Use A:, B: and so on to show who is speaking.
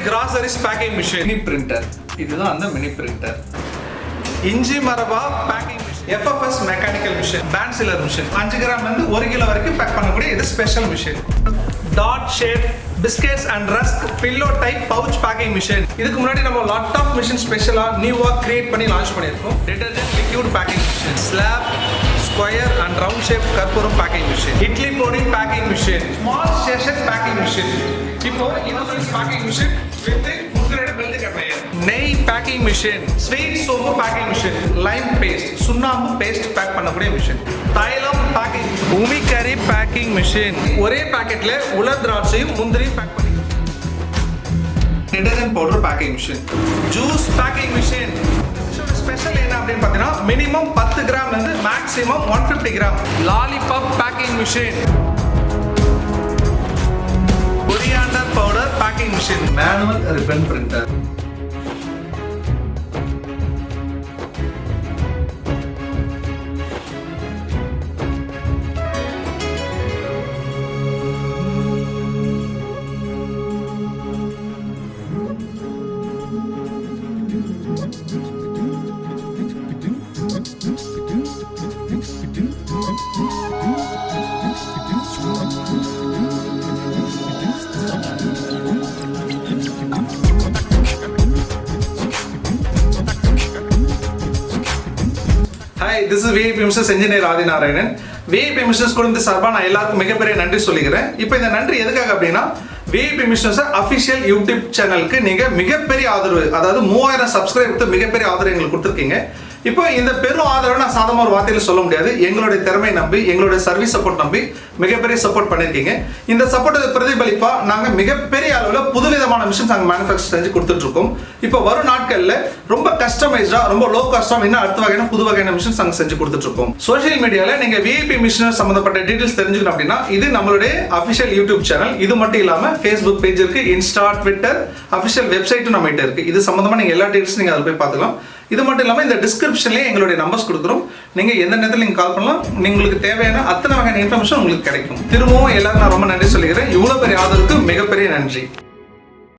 A: groceries packing machine.
B: Mini printer. இதுதான் அந்த mini printer.
A: இஞ்சி மரபா packing machine. FFS mechanical machine. Band sealer machine. 5 gram வந்து 1 kilo வரைக்கும் back பண்ணக்கூடிய இது special machine. Dot shape biscuits and rusk pillow type pouch packing machine. இதுக்கு முன்னாடி நம்ம lot of machine ஸ்பெஷலா நியூவா கிரியேட் பண்ணி லான்ச் பண்ணிருக்கோம். Detergent liquid packing machine. Slab square and round shape கற்பூரம் packing machine. Idly பொடி packing machine. Small sachet packing machine. இப்போ innocence packing machine with முந்திரட பெல்ட் கட்டையர். நெய் packing machine. Sweet soap packing machine. Lime paste சுண்ணாம்பு paste back பண்ணக்கூடிய machine. தைலம் packing. உமிக்கறி packing machine. ஒரே பாக்கெட்ல உலர் திராட்சையும் முந்திரி பேக் பண்ணி. Detergent powder packing machine. Juice packing machine. Special என்ன அப்படின்னு பார்த்தீங்கன்னா மினிமம் 10 கிராம்ல இருந்து maximum 150 gram. Lollipop packing machine. Coriander powder packing machine.
B: Manual ribbon printer.
A: Hi, this is VIP Mrs. Engineer Adi Narayanan. VIP Mrs. குடும்ப சார்பா நான் எல்லாருக்கும் மிகப்பெரிய நன்றி சொல்லிக்கிறேன். இப்போ இந்த நன்றி எதுக்காக அப்படின்னா VIP Mrs. அஃபிஷியல் யூடியூப் சேனலுக்கு நீங்க மிகப்பெரிய ஆதரவு, அதாவது 3000 சப்ஸ்கிரைபருக்கு மிகப்பெரிய ஆதரவு எங்களுக்கு கொடுத்துருக்கீங்க. இப்போ இந்த பெரும் ஆதரவை நான் சாதாரண ஒரு வார்த்தையில் சொல்ல முடியாது. எங்களுடைய திறமை நம்பி, எங்களுடைய சர்வீஸ் சப்போர்ட் நம்பி மிகப்பெரிய சப்போர்ட் பண்ணியிருக்கீங்க. இந்த சப்போர்ட்டை பிரதிபலிப்பா நாங்கள் மிகப்பெரிய அளவில் புதுவிதமான மிஷின்ஸ் நாங்கள் மேனுஃபேக்சர் செஞ்சு கொடுத்துட்டு இருக்கோம். இப்போ வரும் நாட்களில் ரொம்ப கஸ்டமைஸ்டா, ரொம்ப லோ காஸ்டாக இன்னும் அடுத்த வகையான புது வகையான மிஷின்ஸ் நாங்கள் செஞ்சு கொடுத்துட்டு இருக்கோம். சோஷியல் மீடியாவில் நீங்கள் VIP மிஷினர் சம்மந்தப்பட்ட டீடைல்ஸ் தெரிஞ்சுக்கணும் அப்படின்னா இது நம்மளுடைய அஃபிஷியல் யூடியூப் சேனல். இது மட்டும் இல்லாமல் ஃபேஸ்புக் பேஜ் இருக்கு, இன்ஸ்டா, ட்விட்டர், அஃபிஷியல் வெப்சைட்டும் நம்ம கிட்ட இருக்கு. இது சம்மந்தமாக நீங்கள் எல்லா டீடைல்ஸ் நீங்கள் அதில் போய் பார்த்துக்கலாம். இது மட்டும் இல்லாமல் இந்த டிஸ்கிரிப்ஷன்லேயே எங்களுடைய நம்பர்ஸ் கொடுக்குறோம். நீங்கள் எந்த நேரத்தில் நீங்கள் கால் பண்ணலாம். உங்களுக்கு தேவையான அத்தனை வகையான இன்ஃபர்மேஷன் உங்களுக்கு கிடைக்கும். திரும்பவும் எல்லாரும் நான் ரொம்ப நன்றி சொல்லிக்கிறேன். இவ்வளோ பெரிய ஆதரவுக்கு மிகப்பெரிய நன்றி.